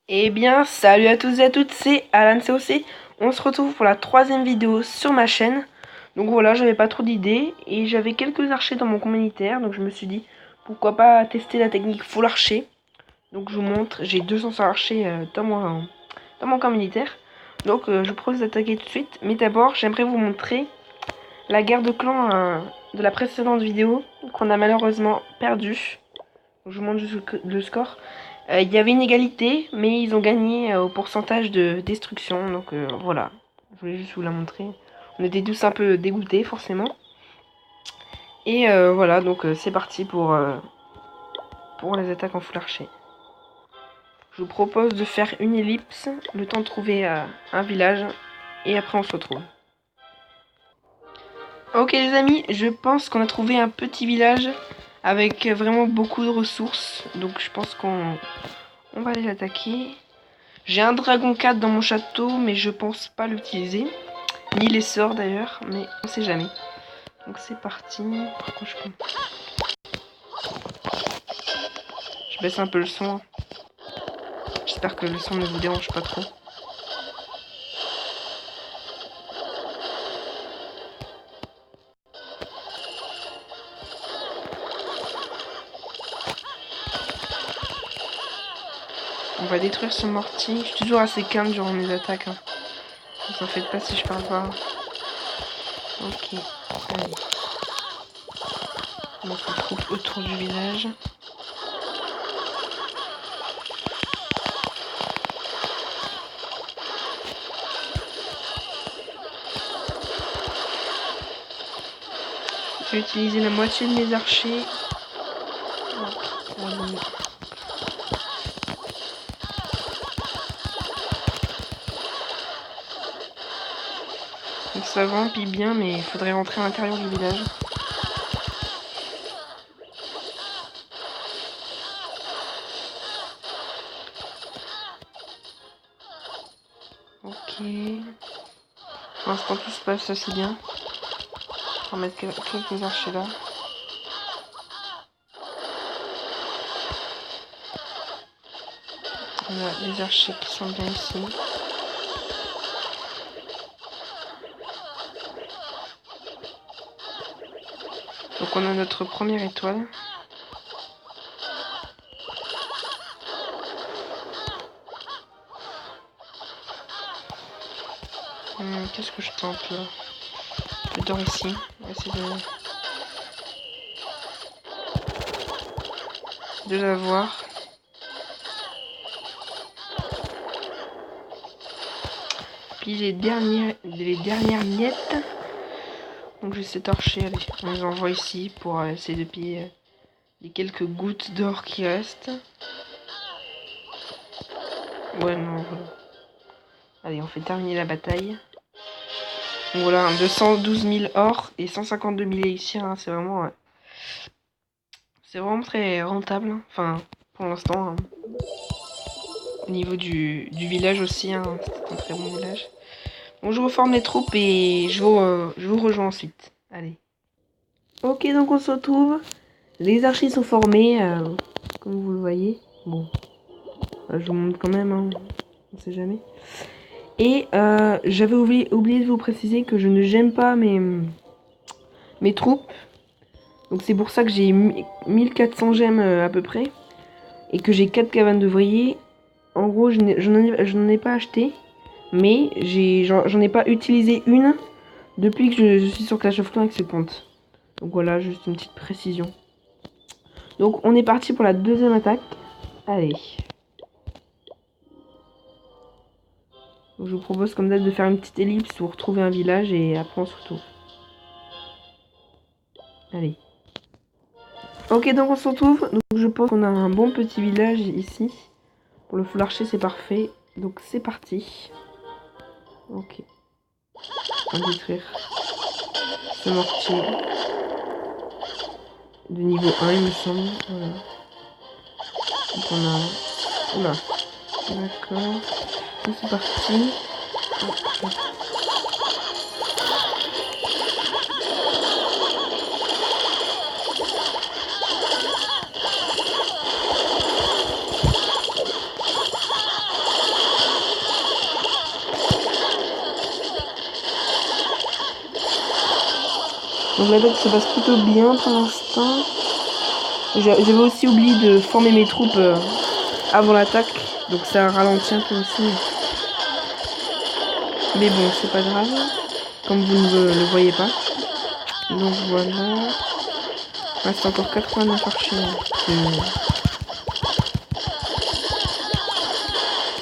Eh bien, salut à tous et à toutes, c'est Alan COC. On se retrouve pour la troisième vidéo sur ma chaîne. Donc voilà, j'avais pas trop d'idées et j'avais quelques archers dans mon camp militaire. Donc je me suis dit, pourquoi pas tester la technique full archer. Donc je vous montre, j'ai 200 archers dans mon camp militaire. Donc je vous propose d'attaquer tout de suite. Mais d'abord, j'aimerais vous montrer la guerre de clans de la précédente vidéo qu'on a malheureusement perdue. Je vous montre juste le score. Il y avait une égalité, mais ils ont gagné au pourcentage de destruction. Donc voilà, je voulais juste vous la montrer. On était tous un peu dégoûtés, forcément. Et voilà, donc c'est parti pour les attaques en full archer. Je vous propose de faire une ellipse, le temps de trouver un village, et après on se retrouve. Ok les amis, je pense qu'on a trouvé un petit village avec vraiment beaucoup de ressources. Donc je pense qu'on va aller l'attaquer. J'ai un dragon 4 dans mon château, mais je pense pas l'utiliser. Ni les sorts d'ailleurs, mais on sait jamais. Donc c'est parti. Pourquoi je peux... Je baisse un peu le son. J'espère que le son ne vous dérange pas trop. On va détruire ce mortier. Je suis toujours assez calme durant mes attaques. Ne vous en faites pas si je parle pas. Ok. Allez. On se retrouve autour du village. Je vais utiliser la moitié de mes archers. Donc ça vampille bien, mais il faudrait rentrer à l'intérieur du village. Ok. Pour l'instant tout se passe assez bien. On va mettre quelques archers là. On a les archers qui sont bien ici. Donc on a notre première étoile. Qu'est-ce que je tente là? Je dors ici. On va essayer de l'avoir. Puis les dernières miettes. Donc j'ai cet archer, allez, on les envoie ici pour essayer de piller les quelques gouttes d'or qui restent. Ouais, non, voilà. Allez, on fait terminer la bataille. Donc voilà, 212 000 or et 152 000 élixirs, hein, c'est vraiment très rentable. Hein. Enfin, pour l'instant. Hein. Au niveau du village aussi, hein, c'est un très bon village. Bon, je reforme les troupes et je vous rejoins ensuite. Allez. Ok, donc on se retrouve. Les archers sont formés, comme vous le voyez. Bon, je vous montre quand même, hein. On sait jamais. Et j'avais oublié de vous préciser que je ne gemme pas mes troupes. Donc c'est pour ça que j'ai 1400 gemmes à peu près. Et que j'ai 4 cabanes d'ouvriers. En gros, je n'en ai pas acheté. Mais j'en ai pas utilisé une depuis que je suis sur Clash of Clans avec ce compte. Donc voilà, juste une petite précision. Donc on est parti pour la deuxième attaque. Allez. Donc, je vous propose comme d'hab de faire une petite ellipse pour retrouver un village et après on se retrouve. Allez. Ok, donc on se retrouve. Donc je pense qu'on a un bon petit village ici. Pour le full archer, c'est parfait. Donc c'est parti. Ok. On va détruire ce mortier. De niveau 1, il me semble. Voilà. Donc on a... Oula. D'accord. Donc c'est parti. Oh. Donc l'attaque se passe plutôt bien pour l'instant. J'avais aussi oublié de former mes troupes avant l'attaque. Donc ça ralentit un peu aussi. Mais bon, c'est pas grave. Comme vous ne le voyez pas. Donc voilà. Il reste encore 89 archers.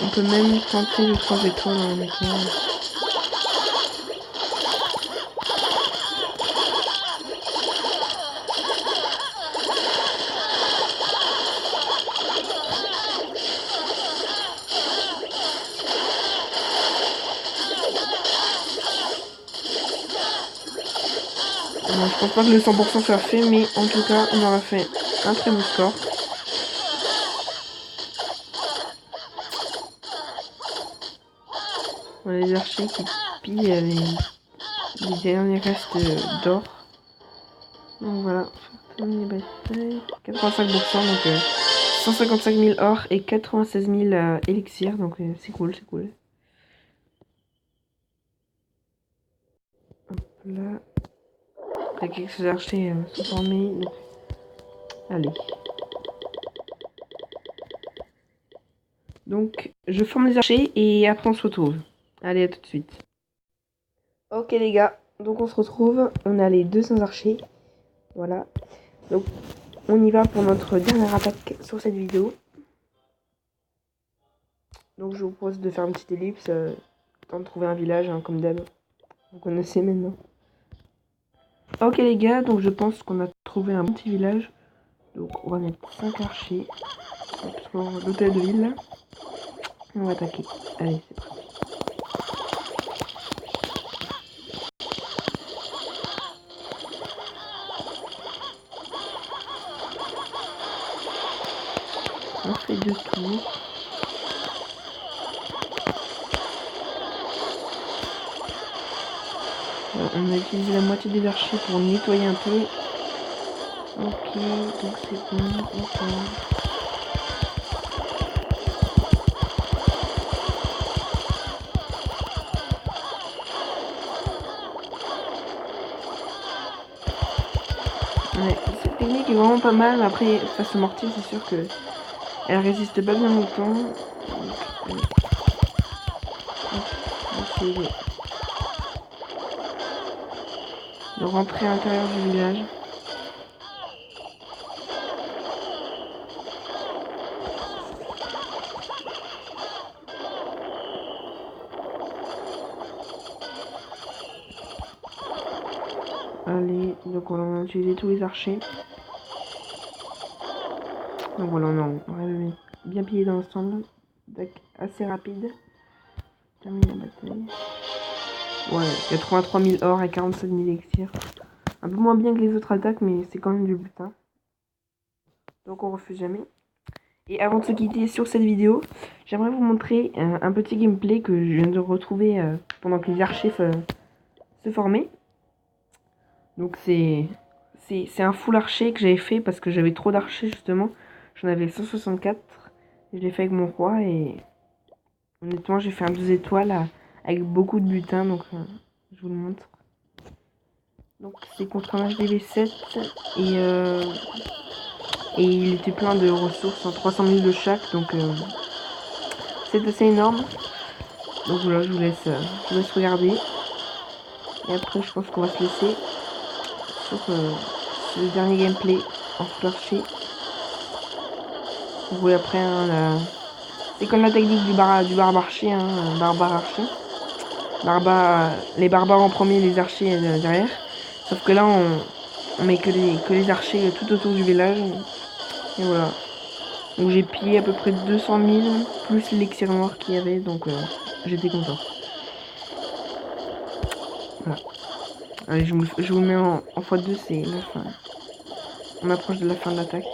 On peut même tenter le 3 étoiles en mettant. Bon, je pense pas que le 100% soit fait, mais en tout cas, on aura fait un très bon score. Voilà les archers qui pillent les derniers restes d'or. Donc voilà, 85%, donc 155 000 or et 96 000 élixirs, donc c'est cool, c'est cool. Hop là. Il y a quelques archers sont formés, donc allez. Donc je forme les archers et après on se retrouve. Allez, à tout de suite. Ok les gars, donc on se retrouve, on a les 200 archers, voilà. Donc on y va pour notre dernière attaque sur cette vidéo. Donc je vous propose de faire une petite ellipse, temps de trouver un village, hein, comme d'hab. Vous connaissez maintenant. Ok les gars, donc je pense qu'on a trouvé un petit village. Donc on va mettre 5 archers sur l'hôtel de ville là. Et on va attaquer. Allez, c'est parti. On fait 2 tours. On a utilisé la moitié des archers pour nettoyer un peu. Ok, donc c'est bon, ok. Ouais, cette technique est vraiment pas mal. Après, face au mortier, c'est sûr que elle résiste pas bien longtemps. Donc, on va essayer de rentrer à l'intérieur du village. Allez, donc on a utilisé tous les archers. Donc voilà, on arrive bien pillé dans l'ensemble. Assez rapide. Termine la bataille. Ouais, 83 000 or et 47 000 élixirs. Un peu moins bien que les autres attaques, mais c'est quand même du butin. Donc on refuse jamais. Et avant de se quitter sur cette vidéo, j'aimerais vous montrer un petit gameplay que je viens de retrouver pendant que les archers se formaient. Donc c'est un full archer que j'avais fait parce que j'avais trop d'archers justement. J'en avais 164. Je l'ai fait avec mon roi et honnêtement j'ai fait un 2 étoiles avec beaucoup de butin, donc je vous le montre. Donc c'est contre un HDV7 et il était plein de ressources, 300 000 de chaque, donc c'est assez énorme. Donc voilà, je vous laisse regarder. Et après je pense qu'on va se laisser sur le dernier gameplay en full archer. Vous voyez après, hein, c'est comme la technique du barbare archer, hein, barbare archer. Les barbares en premier, les archers derrière. Sauf que là, on met que les archers tout autour du village. Et voilà. Donc j'ai pillé à peu près 200 000, plus l'élixir noir qu'il y avait, donc j'étais content. Voilà. Allez, je vous mets en x2, c'est la fin. On approche de la fin de l'attaque.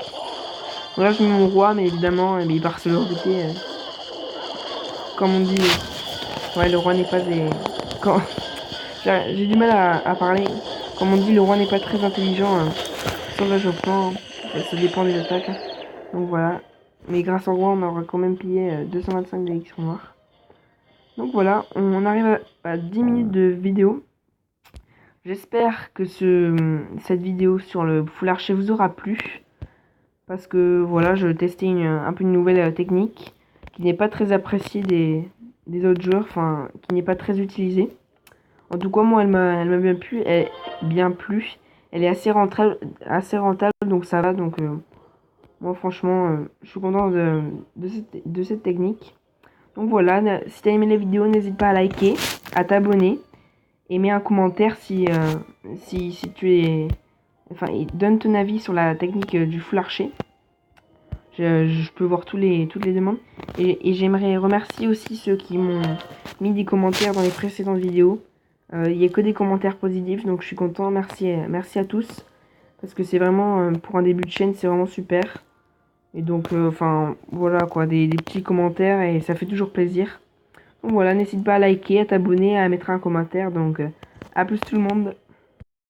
Donc là, je mets mon roi, mais évidemment, il part se le rebooter. Comme on dit, ouais, le roi n'est pas des... Quand... J'ai du mal à parler. Comme on dit, le roi n'est pas très intelligent sur l'agencement. Ça dépend des attaques. Hein. Donc voilà. Mais grâce au roi, on aura quand même pillé 225 d'élections noires. Donc voilà, on arrive à 10 minutes de vidéo. J'espère que cette vidéo sur le full archer vous aura plu. Parce que voilà, je testais un peu une nouvelle technique qui n'est pas très appréciée des autres joueurs, enfin qui n'est pas très utilisée. En tout cas, moi, elle m'a bien plu. Elle est assez rentable, donc ça va. Donc moi, franchement, je suis content de cette technique. Donc voilà, si t'as aimé la vidéo, n'hésite pas à liker, à t'abonner et mets un commentaire si tu es... Enfin, et donne ton avis sur la technique du full archer. Je peux voir toutes les demandes. Et j'aimerais remercier aussi ceux qui m'ont mis des commentaires dans les précédentes vidéos. Il n'y a que des commentaires positifs, donc je suis content. Merci à tous. Parce que c'est vraiment, pour un début de chaîne, c'est vraiment super. Et donc, enfin, voilà quoi, des petits commentaires et ça fait toujours plaisir. Donc voilà, n'hésite pas à liker, à t'abonner, à mettre un commentaire. Donc, à plus tout le monde.